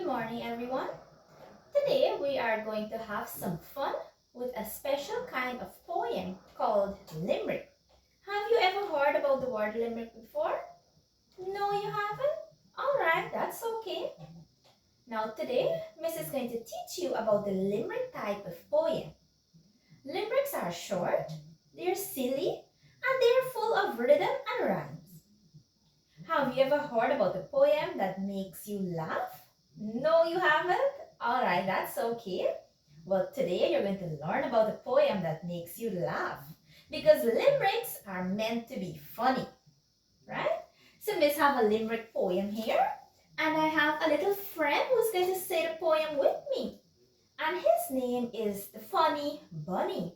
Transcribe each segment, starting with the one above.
morning, everyone. Today we are going to have some fun with a special kind of poem called limerick. Have you ever heard about the word limerick before? No, you haven't? Alright, that's okay. Now today, Miss is going to teach you about the limerick type of poem. Limericks are short, they're silly, and they're full of rhythm and rhymes. Have you ever heard about a poem that makes you laugh? No, you haven't? Alright, that's okay. Well, today you're going to learn about a poem that makes you laugh because limericks are meant to be funny, right? So, Miss have a limerick poem here, and I have a little friend who's going to say the poem with me, and his name is the Funny Bunny.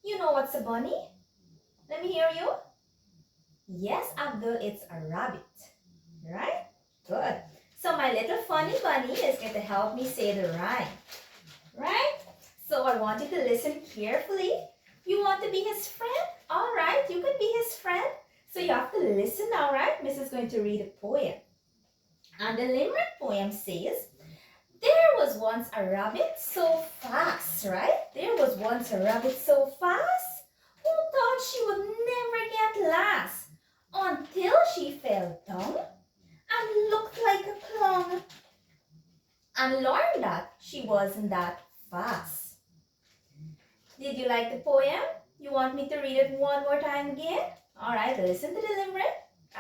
You know what's a bunny? Let me hear you. Yes, Abdul, it's a rabbit, right? Good. So my little funny bunny is going to help me say the rhyme, right? So I want you to listen carefully. You want to be his friend? All right, you can be his friend. So you have to listen now, right? Miss is going to read a poem. And the limerick poem says, there was once a rabbit so fast, right? There was once a rabbit so fast who thought she would never get last until she fell down and looked like a clown and learned that she wasn't that fast. Did you like the poem? You want me to read it one more time again? Alright, listen to the limerick.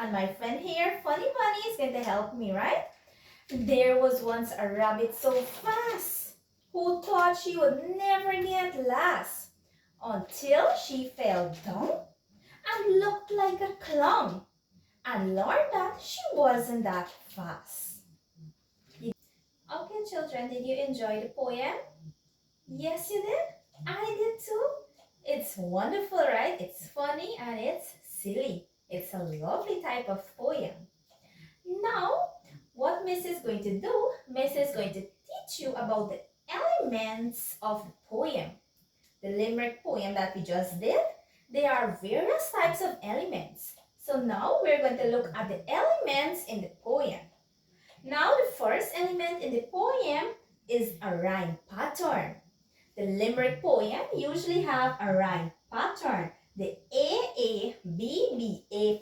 And my friend here, Funny Bunny, is going to help me, right? There was once a rabbit so fast who thought she would never get last until she fell down and looked like a clown and learned that she wasn't that fast. Okay, children, did you enjoy the poem? Yes, you did? I did too. It's wonderful, right? It's funny and it's silly. It's a lovely type of poem. Now, what Miss is going to do, Miss is going to teach you about the elements of the poem. The limerick poem that we just did, there are various types of elements. So now we're going to look at the elements in the poem. Now the first element in the poem is a rhyme pattern. The limerick poem usually have a rhyme pattern, the A,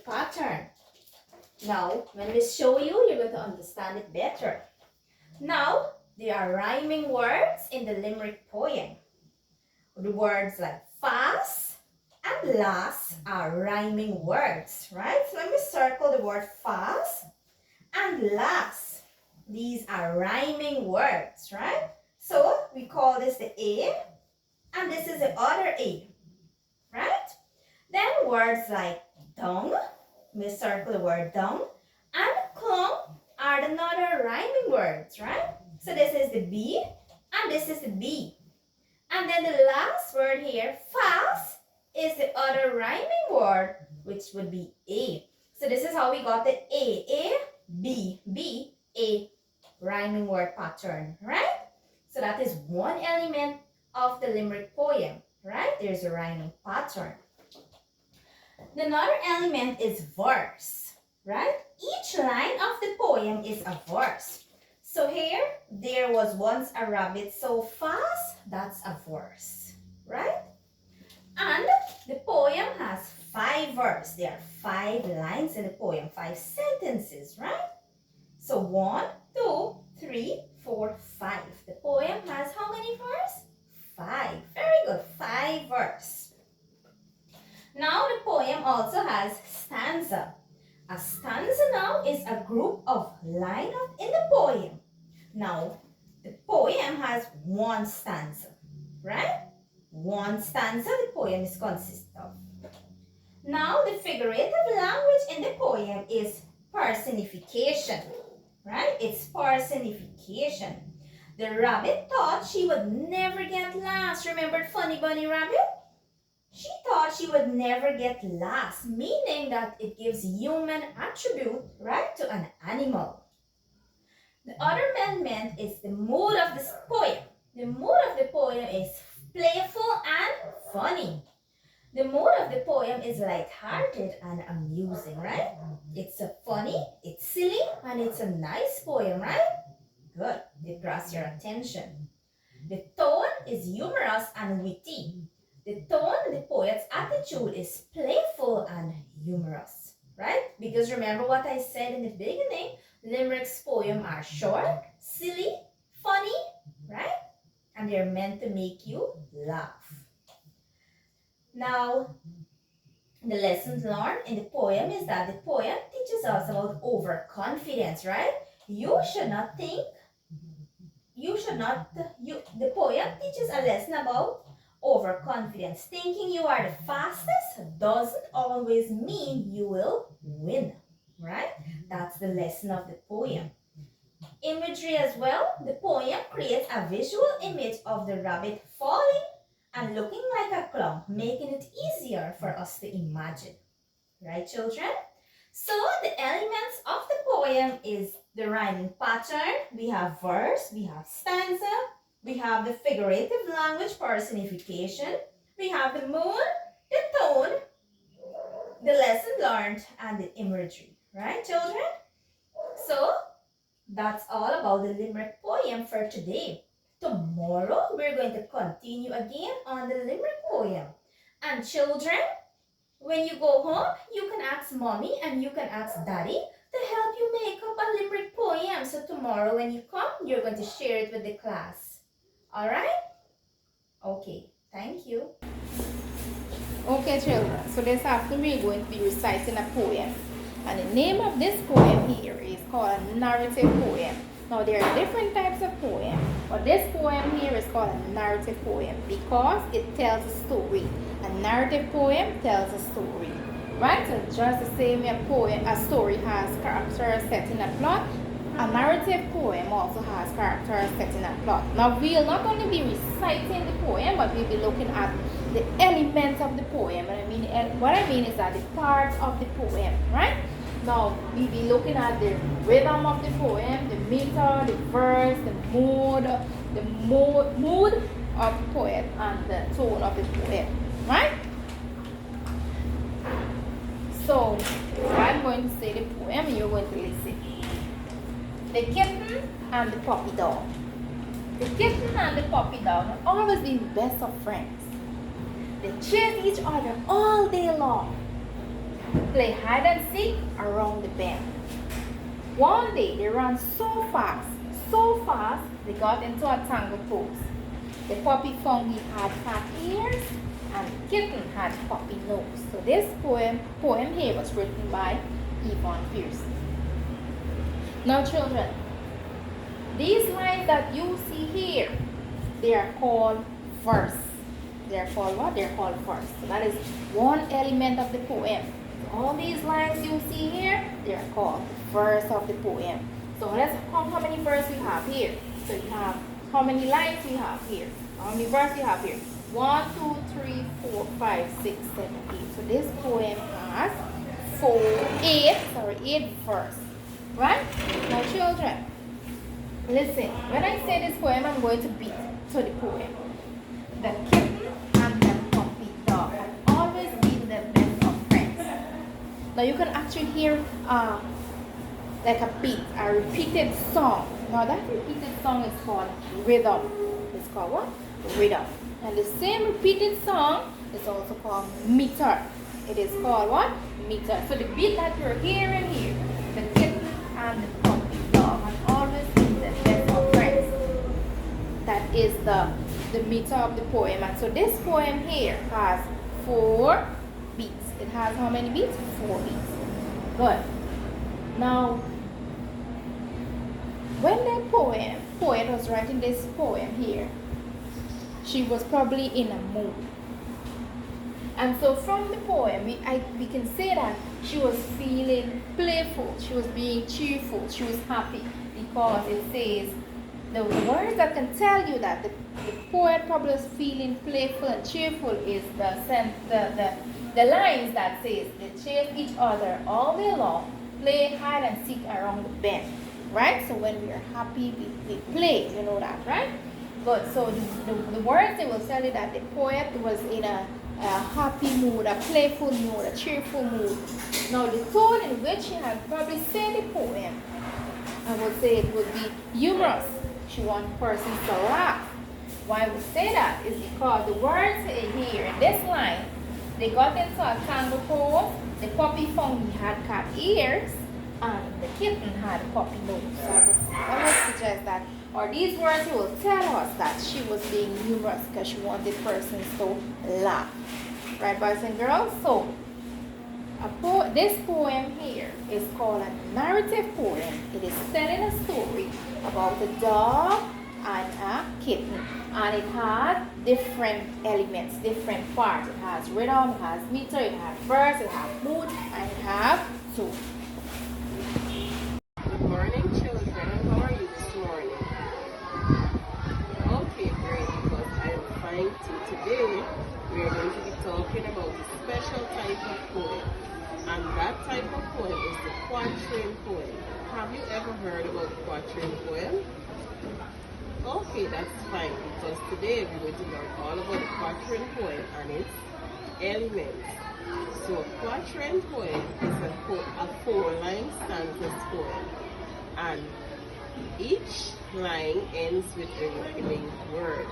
pattern. Now, when we show you, you're going to understand it better. Now, there are rhyming words in the limerick poem. The words like fast and last are rhyming words, right? So let me circle the word fast and last. These are rhyming words, right? So we call this the A, and this is the other A, right? Then words like dung, we circle the word dung, and clung are another rhyming words, right? So this is the B, and this is the B. And then the last word here, fast, is the other rhyming word, which would be A. So this is how we got the A, B, B, A rhyming word pattern, right? So that is one element of the limerick poem, right? There's a rhyming pattern. Another element is verse, right? Each line of the poem is a verse. So here, there was once a rabbit so fast, that's a verse, right? And the poem has 5 verses. There are 5 lines in the poem, 5 sentences, right? So 1, 2, 3, 4, 5. The poem has how many verses? 5. Very good, 5 verses. Now the poem also has stanza. A stanza now is a group of lines in the poem. Now, the poem has 1 stanza, right? 1 stanza the poem is consist of. Now, the figurative language in the poem is personification, right? It's personification. The rabbit thought she would never get last. Remember Funny Bunny Rabbit? She thought she would never get last, meaning that it gives human attribute, right, to an animal. The other element is the mood of this poem. The mood of the poem is playful and funny. The mood of the poem is light-hearted and amusing, right? It's a funny, it's silly, and it's a nice poem, right? Good. It grabs your attention. The tone is humorous and witty. The tone, the poet's attitude is playful and humorous, right? Because remember what I said in the beginning, Limerick's poems are short, silly, funny, right? And they're meant to make you laugh. Now, the lessons learned in the poem is that the poem teaches us about overconfidence, right? The poem teaches a lesson about overconfidence. Thinking you are the fastest doesn't always mean you will win, right? That's the lesson of the poem. Imagery as well. The poem creates a visual image of the rabbit falling and looking like a clown, making it easier for us to imagine. Right, children? So the elements of the poem is the rhyming pattern. We have verse, we have stanza, we have the figurative language personification, we have the mood, the tone, the lesson learned, and the imagery. Right, children? So that's all about the Limerick poem for today. Tomorrow, we're going to continue again on the Limerick poem. And children, when you go home, you can ask mommy and you can ask daddy to help you make up a Limerick poem. So tomorrow when you come, you're going to share it with the class. Alright? Okay, thank you. Okay, children, so this afternoon we're going to be reciting a poem. And the name of this poem here is called a narrative poem. Now there are different types of poem, but this poem here is called a narrative poem because it tells a story. A narrative poem tells a story, right? So just the same way a story has characters set in a plot, a narrative poem also has characters set in a plot. Now we'll not only be reciting the poem, but we'll be looking at the elements of the poem. What I mean is that the parts of the poem, right? Now, we'll be looking at the rhythm of the poem, the meter, the verse, the mood of the poet, and the tone of the poem, right? So, I'm going to say the poem and you're going to listen. The kitten and the puppy dog. The kitten and the puppy dog have always been best of friends. They chase each other all day long. Play hide and seek around the bend. One day they ran so fast, they got into a tangle post. The puppy found he had fat ears and the kitten had puppy nose. So this poem here was written by Yvonne Pearson. Now children, these lines that you see here, they are called verse. They are called what? They are called verse. So that is one element of the poem. All these lines you see here, they are called the verse of the poem. So let's count how many verses we have here. So you have how many lines we have here. How many verses we have here? 1, 2, 3, 4, 5, 6, 7, 8. So this poem has 8 verses. Right? Now children, listen. When I say this poem, I'm going to beat to the poem. The kitten and the puppy dog have always been the best of friends. Now you can actually hear like a beat, a repeated song. Now that repeated song is called rhythm. It's called what? Rhythm. And the same repeated song is also called meter. It is called what? Meter. So the beat that you're hearing here, the kitten and the puppy dog have always been the best of friends. That is the meter of the poem. And so this poem here has 4 beats. It has how many beats? 4 beats. Good. Now, when the poet was writing this poem here, she was probably in a mood. And so from the poem, we can say that she was feeling playful, she was being cheerful, she was happy, because it says, the words that can tell you that the poet probably was feeling playful and cheerful is the lines that says, they chase each other all day long, play hide and seek around the bend. Right? So when we are happy, we play, you know that, right? Good. So the words, they will tell you that the poet was in a happy mood, a playful mood, a cheerful mood. Now the tone in which she had probably said the poem I would say it would be humorous. She wants persons to laugh. Why we say that is because the words here in this line, they got into a tangle pose. The puppy found he had cat ears, and the kitten had a puppy nose. So I would suggest that, or these words will tell us that she was being humorous because she wanted persons to laugh. Right, boys and girls? So, this poem here is called a narrative poem. It is telling a story about a dog and a kitten. And it has different elements, different parts. It has rhythm, it has meter, it has verse, it has mood, and it has tune. Good morning, children. How are you this morning? Okay, great, because I am fine too. Today, we are going to be talking about a special type of poem. And that type of poem is the quatrain poem. Have you ever heard about quatrain poem? Okay, that's fine, because today we're going to learn all about the quatrain poem and its elements. So a quatrain poem is a four-line stanza poem, and each line ends with a rhyming word.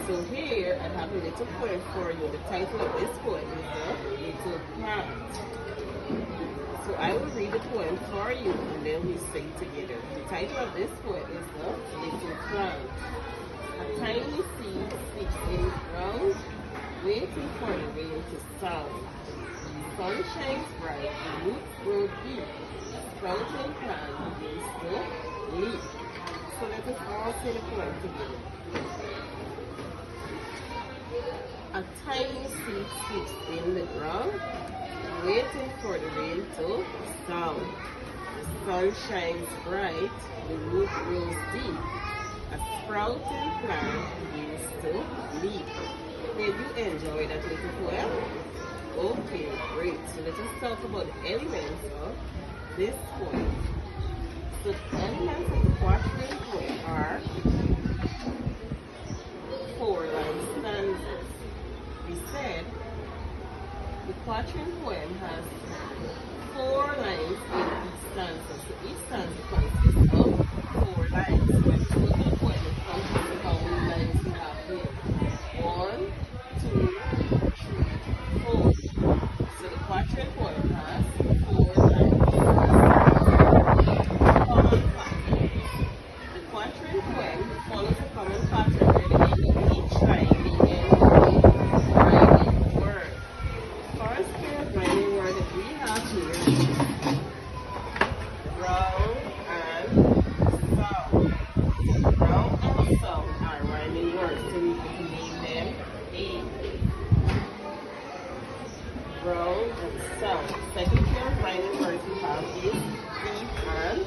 So here I have a little poem for you. The title of this poem is The Little Plant. So I will read the poem for you and then we sing together. The title of this poem is The Little Plant. A tiny seed sits in the ground, waiting for the rain to sound. The sun shines bright, the roots grow deep, sprouting plant begins to leaf. So let us all say the poem together. A tiny seed sits in the ground, waiting for the rain to sound. The sun shines bright, the root grows deep, a sprouting plant begins to leap. Did you enjoy that little poem? Okay, great. So let us talk about the elements of this poem. So the elements of the quatrain poem are four-line stanzas. We said the quatrain poem has 4 lines in each stanza. So each stanza consists of 4 lines. So the total poem is composed of how many lines we have here? 1, 2, 3, 4. So the quatrain poem has 4 lines. Common pattern. The quatrain poem follows a common pattern where the end of each line begins with a rhyming word. First pair of rhyming word that we have here is brown and sound. So brown and sound are rhyming words, so we can name them A. Brown and sound. Second pair of rhyming words we have is deep and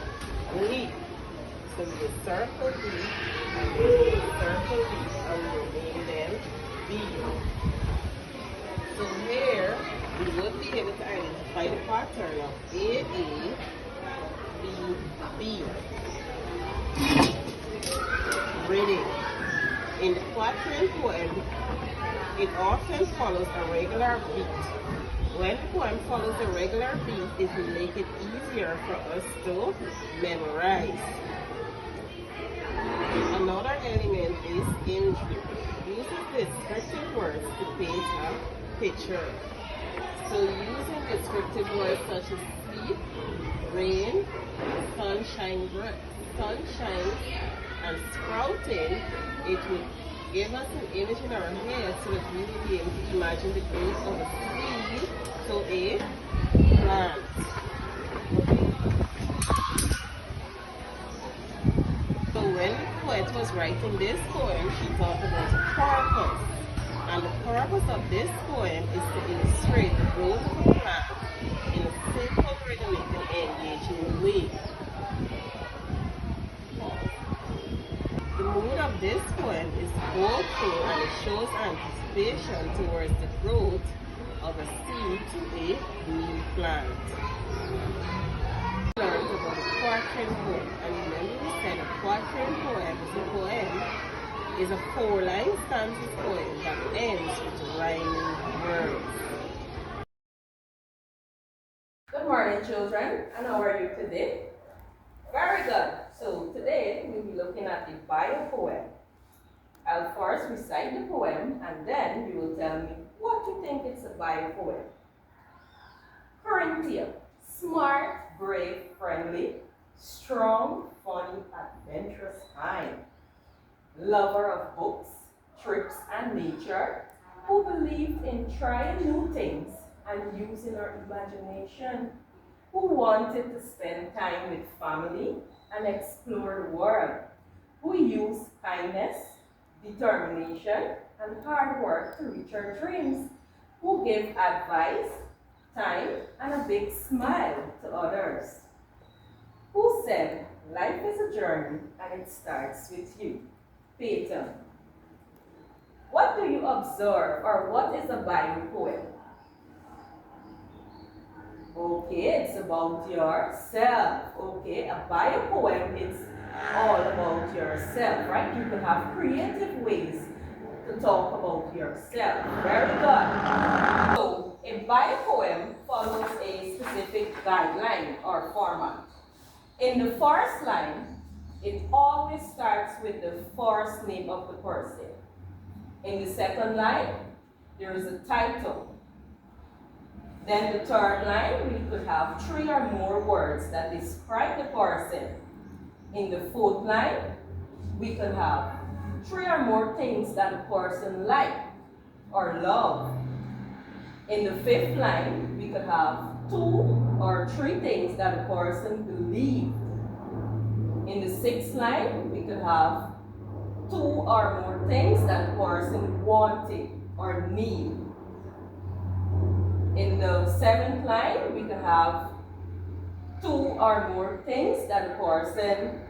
leaf. So we will circle D and we will circle D and we will name them B. So here we would be able to identify the pattern of A, B. Reading. In the quatrain poem, it often follows a regular beat. When the poem follows a regular beat, it will make it easier for us to memorize. Another element is imagery. Uses descriptive words to paint a picture. So using descriptive words such as sleep, rain, sunshine, and sprouting, it will give us an image in our head so that we will be able to imagine the growth of a seed, so a plant. So when the poet was writing this poem, she talked about a purpose. And the purpose of this poem is to illustrate the growth of a plant in a simple, rhythmic, and engaging way. The mood of this poem is hopeful and it shows anticipation towards the growth of a seed to a new plant. We learned about a quatrain poem, and remember we said a quatrain poem is a 4-line stanza poem that ends with rhyming words. Good morning, children, and how are you today? Very good. today we'll be looking at the bio poem. I'll first recite the poem and then you will tell me what you think it's a bio poem. Corinthia, smart, brave, friendly, strong, funny, adventurous, kind, lover of books, trips, and nature, who believed in trying new things and using our imagination, who wanted to spend time with family and explore the world, who used kindness, determination, and hard work to reach our dreams, who gave advice, time, and a big smile to others, who said, life is a journey and it starts with you. Peter, what do you observe or what is a bio poem? Okay, it's about yourself. Okay, a bio poem is all about yourself, right? You can have creative ways to talk about yourself. Very good. So, a bio poem follows a specific guideline or format. In the first line, it always starts with the first name of the person. In the second line, there is a title. Then the third line, we could have 3 or more words that describe the person. In the fourth line, we could have 3 or more things that a person like or love. In the fifth line, we could have 2 or 3 things that a person believed. In the sixth line, we could have 2 or more things that a person wanted or need. In the seventh line, we could have 2 or more things that a person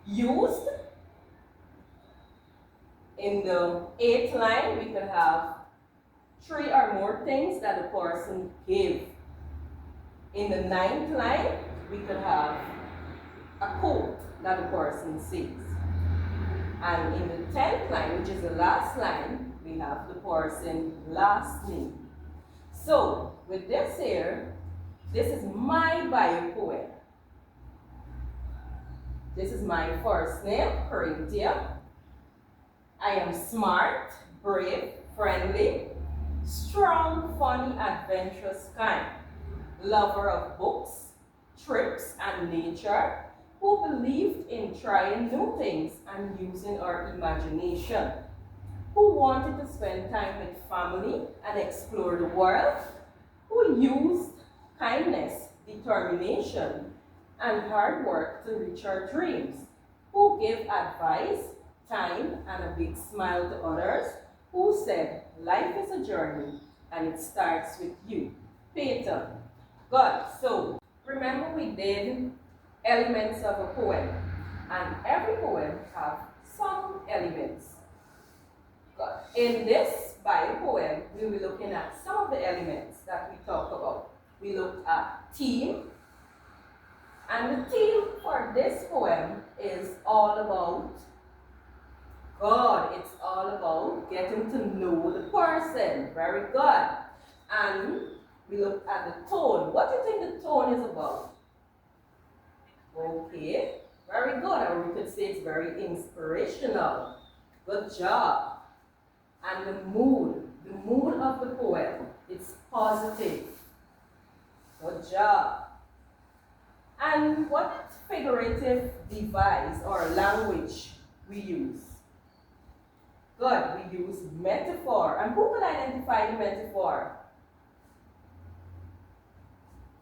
used. In the eighth line, we could have 3 or more things that a person gave. In the ninth line, we could have a quote that a person says. And in the 10th line, which is the last line, we have the person's last name. So, with this here, this is my bio poem. This is my first name, Corinthia. I am smart, brave, friendly, strong, funny, adventurous, kind, lover of books, trips, and nature, who believed in trying new things and using our imagination, who wanted to spend time with family and explore the world, who used kindness, determination, and hard work to reach our dreams, who gave advice, time, and a big smile to others, who said, life is a journey and it starts with you. Peter. Good. So, remember we did elements of a poem, and every poem have some elements. Good. In this bio poem, we will be looking at some of the elements that we talked about. We looked at theme, and the theme for this poem is all about God. It's all about getting to know the person. Very good. And we looked at the tone. What do you think the tone is about? Okay, very good. Or we could say it's very inspirational. Good job. And the mood of the poem, it's positive. Good job. And what figurative device or language we use? Good, we use metaphor. And who could identify the metaphor?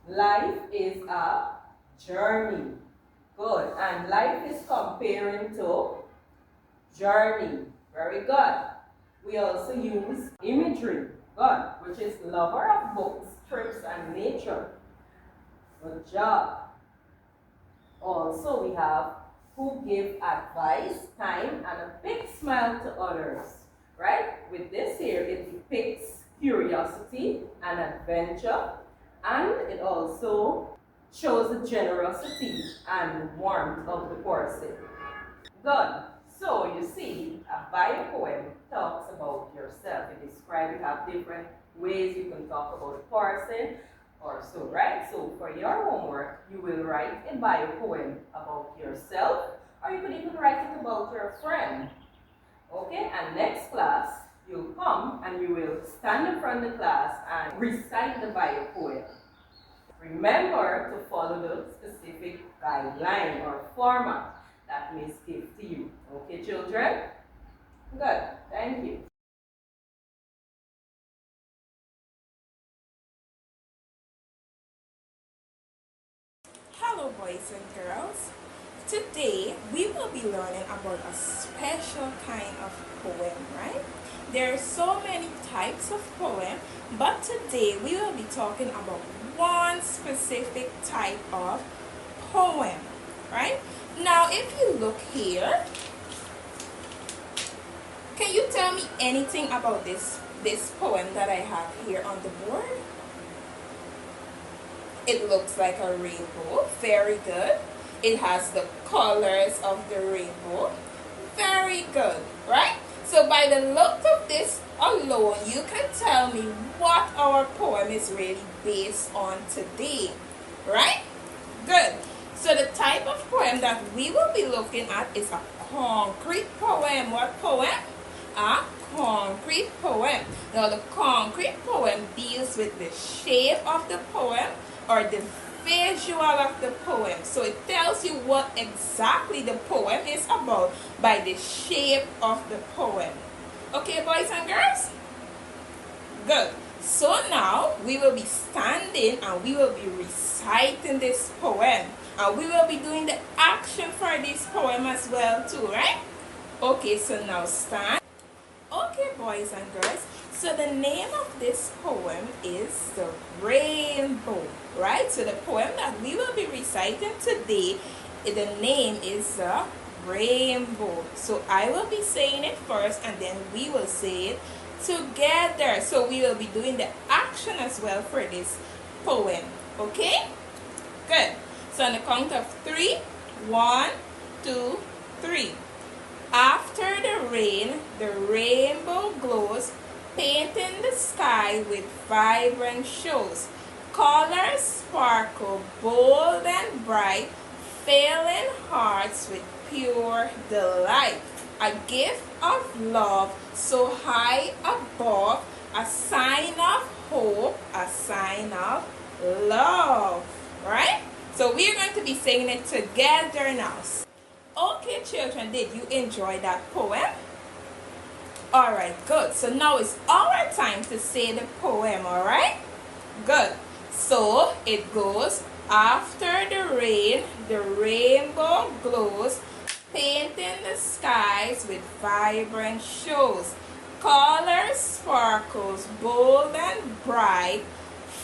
Life is a journey. Good. And life is comparing to journey. Very good. We also use imagery. Good. Which is lover of books, trips, and nature. Good job. Also, we have who give advice, time, and a big smile to others. Right? With this here, it depicts curiosity and adventure, and it also shows the generosity and warmth of the person. Good. So, you see, a bio poem talks about yourself. It describes, you have different ways you can talk about a person, or so, right? So for your homework, you will write a bio poem about yourself, or you could even write it about your friend. Okay, and next class, you'll come and you will stand in front of the class and recite the bio poem. Remember to follow the specific guideline or format that Miss gives to you. Okay, children? Good, thank you. Hello boys and girls. Today we will be learning about a special kind of poem, right? There are so many types of poem, but today we will be talking about one specific type of poem, right? Now if you look here, can you tell me anything about this poem that I have here on the board? It looks like a rainbow. Very good. It has the colors of the rainbow. Very good, right? So by the look of this alone, you can tell me what our poem is really based on today, right? Good. So the type of poem that we will be looking at is a concrete poem. What poem? A concrete poem. Now the concrete poem deals with the shape of the poem or the visual of the poem. So it tells you what exactly the poem is about by the shape of the poem. Okay, boys and girls? Good. So now we will be standing and we will be reciting this poem. And we will be doing the action for this poem as well too, right? Okay, so now stand. Okay, boys and girls, so the name of this poem is The Rainbow, right? So the poem that we will be reciting today, the name is The Rainbow. So I will be saying it first and then we will say it together. So we will be doing the action as well for this poem, okay? Good. So on the count of 3, 1, 2, 3. After the rain, the rainbow glows, painting the sky with vibrant shows. Colors sparkle bold and bright, filling hearts with pure delight. A gift of love so high above, a sign of hope, a sign of love. Right? So we're going to be singing it together now. Okay, children, did you enjoy that poem? Alright, good. So now it's our time to say the poem, alright? Good. So it goes, after the rain, the rainbow glows, painting the skies with vibrant shows. Colors sparkles bold and bright,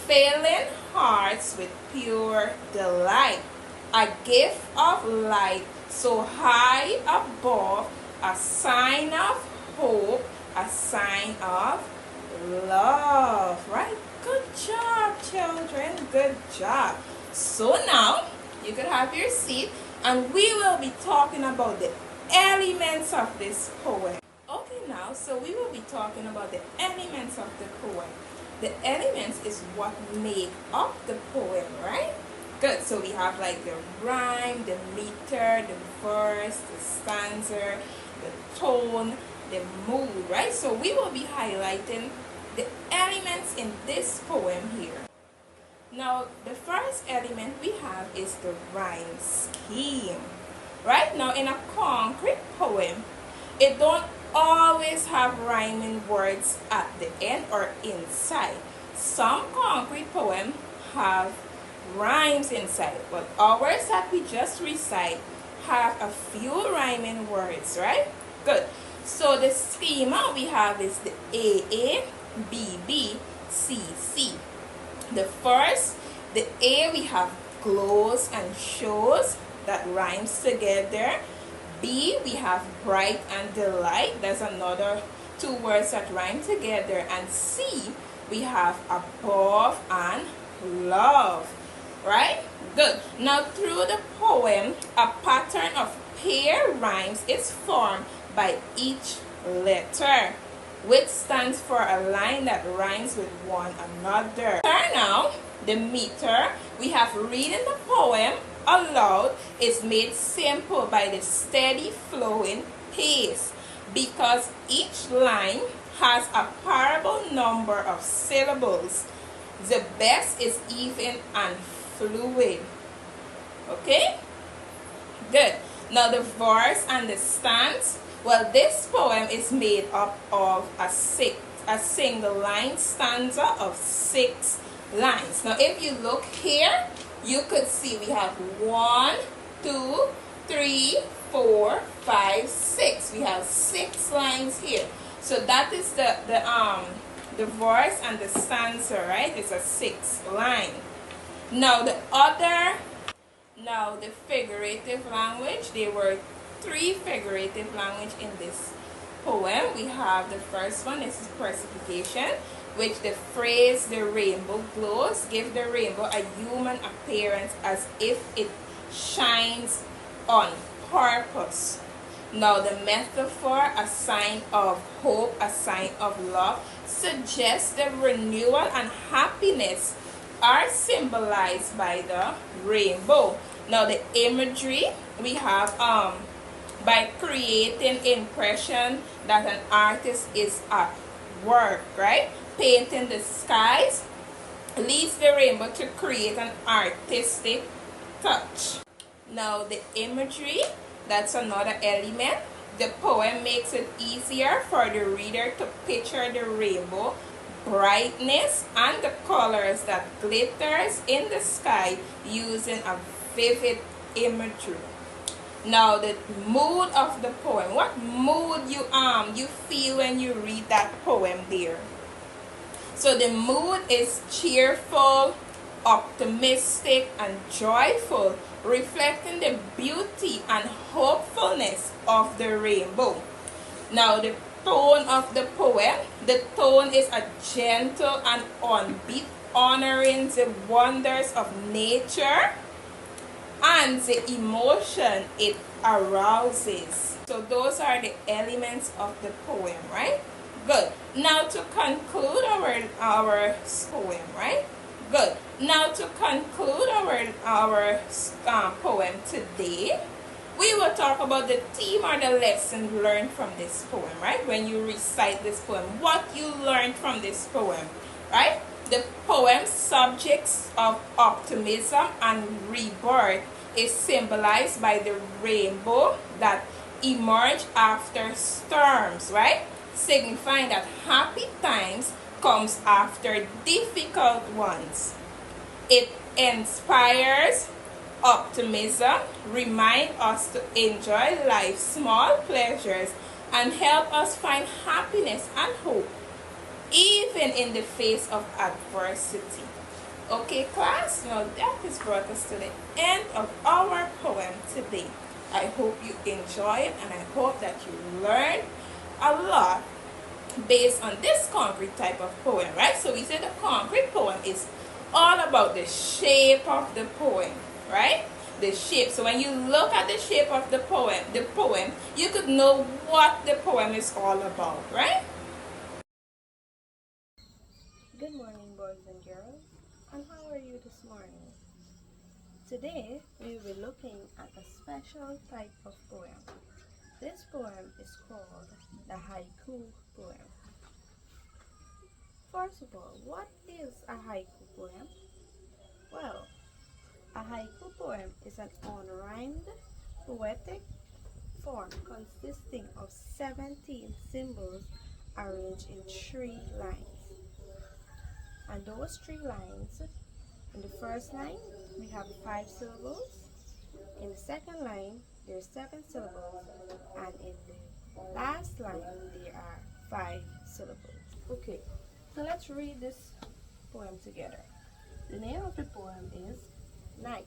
filling hearts with pure delight. A gift of light so high above, a sign of hope, a sign of love. Right? Good job, children. Good job. So now, you can have your seat and we will be talking about the elements of this poem. Okay, now, so we will be talking about the elements of the poem. The elements is what make up the poem, right? Good. So we have like the rhyme, the meter, the verse, the stanza, the tone, the mood, right? So we will be highlighting the elements in this poem here. Now, the first element we have is the rhyme scheme. Right? Now, in a concrete poem, it don't always have rhyming words at the end or inside. Some concrete poems have rhymes inside, but ours that we just recite have a few rhyming words, right? Good. So the schema we have is the AA, BB, CC. The first, the A, we have glows and shows, that rhymes together. B, we have bright and delight. There's another two words that rhyme together. And C, we have above and love. Right? Good. Now through the poem, a pattern of pair rhymes is formed by each letter, which stands for a line that rhymes with one another. Now, the meter we have reading the poem aloud is made simple by the steady flowing pace, because each line has a parable number of syllables. The best is even and fluid. Okay? Good. Now the verse and the stanza. Well, this poem is made up of a single line stanza of 6 lines. Now if you look here, you could see we have 1, 2, 3, 4, 5, 6. We have 6 lines here. So that is the verse and the stanza, right? It's a 6 line. Now the figurative language, there were 3 figurative language in this poem. We have the first one, this is personification, which the phrase "the rainbow glows" give the rainbow a human appearance as if it shines on purpose. Now the metaphor, a sign of hope, a sign of love, suggests the renewal and happiness are symbolized by the rainbow. Now the imagery, we have by creating impression that an artist is at work, right? Painting the skies leads the rainbow to create an artistic touch. Now the imagery, that's another element. The poem makes it easier for the reader to picture the rainbow brightness and the colors that glitters in the sky using a vivid imagery. Now the mood of the poem. What mood you feel when you read that poem there? So the mood is cheerful, optimistic, and joyful, reflecting the beauty and hopefulness of the rainbow. Now the tone of the poem. The tone is a gentle and upbeat, honoring the wonders of nature and the emotion it arouses. So those are the elements of the poem, right? Good. Now to conclude our poem, right? Good. Now to conclude our poem today, we will talk about the theme or the lesson learned from this poem, right? When you recite this poem, what you learned from this poem, right? The poem's subjects of optimism and rebirth is symbolized by the rainbow that emerge after storms, right? Signifying that happy times comes after difficult ones. It inspires optimism, remind us to enjoy life's small pleasures, and help us find happiness and hope even in the face of adversity. Okay, class, now that has brought us to the end of our poem today. I hope you enjoy it, and I hope that you learn a lot based on this concrete type of poem, right? So we said the concrete poem is all about the shape of the poem, right? The shape. So when you look at the shape of the poem, you could know what the poem is all about, right? Good morning, boys and girls, and how are you this morning? Today, we will be looking at a special type of poem. This poem is called the haiku poem. First of all, what is a haiku poem? Well, a haiku poem is an unrhymed, poetic form consisting of 17 symbols arranged in 3 lines. And those 3 lines, in the first line, we have 5 syllables. In the second line, there's 7 syllables. And in the last line, there are 5 syllables. Okay, so let's read this poem together. The name of the poem is Night.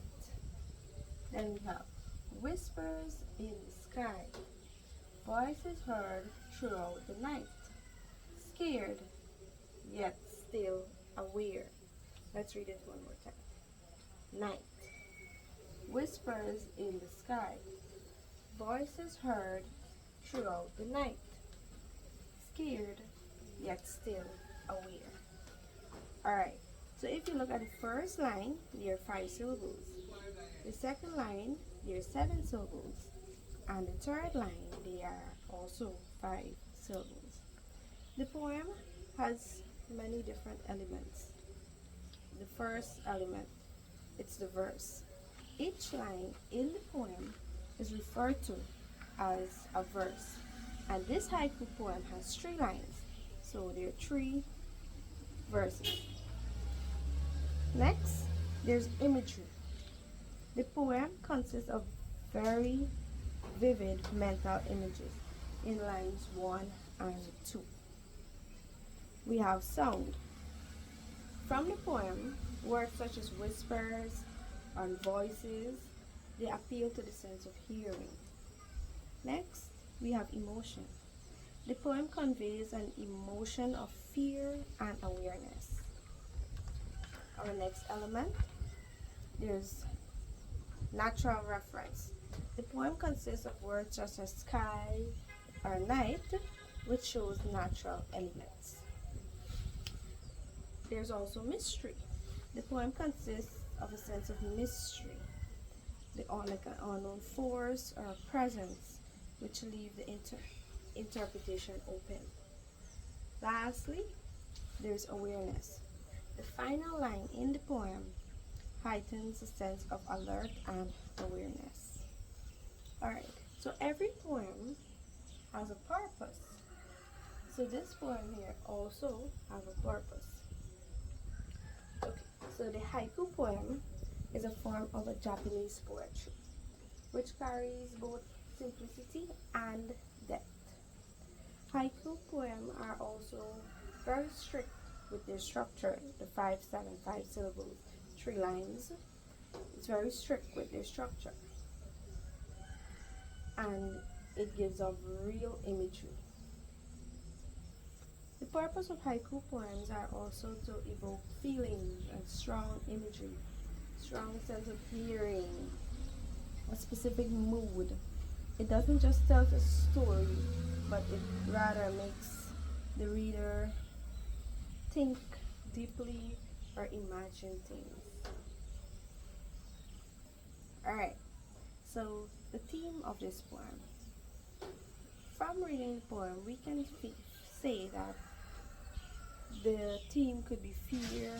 Then we have whispers in the sky, voices heard throughout the night, scared yet still aware. Let's read it one more time. Night. Whispers in the sky, voices heard throughout the night, scared yet still aware. Alright, So if you look at the first line, there are 5 syllables. The second line, there are 7 syllables. And the third line, there are also 5 syllables. The poem has many different elements. The first element, it's the verse. Each line in the poem is referred to as a verse. And this haiku poem has 3 lines. So there are 3 verses. Next, there's imagery. The poem consists of very vivid mental images in lines 1 and 2. We have sound. From the poem, words such as whispers and voices, they appeal to the sense of hearing. Next, we have emotion. The poem conveys an emotion of fear and awareness. Our next element, there's natural reference. The poem consists of words such as sky or night, which shows natural elements. There's also mystery. The poem consists of a sense of mystery, like an unknown force or presence, which leave the interpretation open. Lastly, there's awareness. The final line in the poem heightens a sense of alert and awareness. Alright, so every poem has a purpose. So this poem here also has a purpose. Okay, so the haiku poem is a form of a Japanese poetry, which carries both simplicity and depth. Haiku poems are also very strict with their structure, the 5, 7, 5 syllables, 3 lines. It's very strict with their structure. And it gives off real imagery. The purpose of haiku poems are also to evoke feelings and strong imagery, strong sense of hearing, a specific mood. It doesn't just tell a story, but it rather makes the reader think deeply or imagine things. Alright, so the theme of this poem. From reading the poem, we can say that the theme could be fear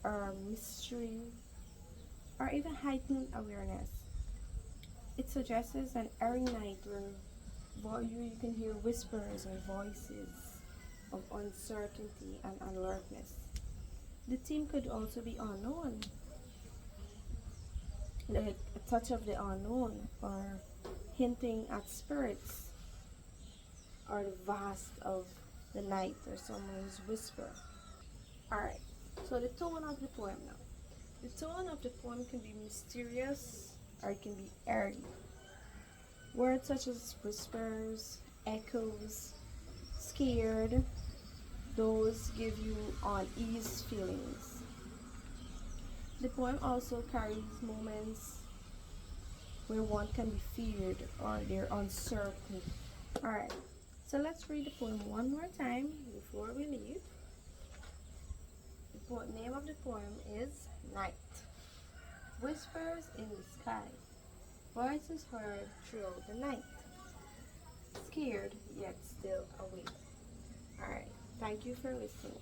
or mystery or even heightened awareness. It suggests an airy night where you can hear whispers or voices of uncertainty and alertness. The theme could also be unknown, like a touch of the unknown, or hinting at spirits, or the vast of the night, or someone's whisper. Alright, so the tone of the poem now. The tone of the poem can be mysterious or it can be airy. Words such as whispers, echoes, scared, those give you unease feelings. The poem also carries moments where one can be feared or they're uncertain. Alright, so let's read the poem one more time before we leave. The name of the poem is Night. Whispers in the sky. Voices heard throughout the night. Scared yet still awake. Alright, thank you for listening.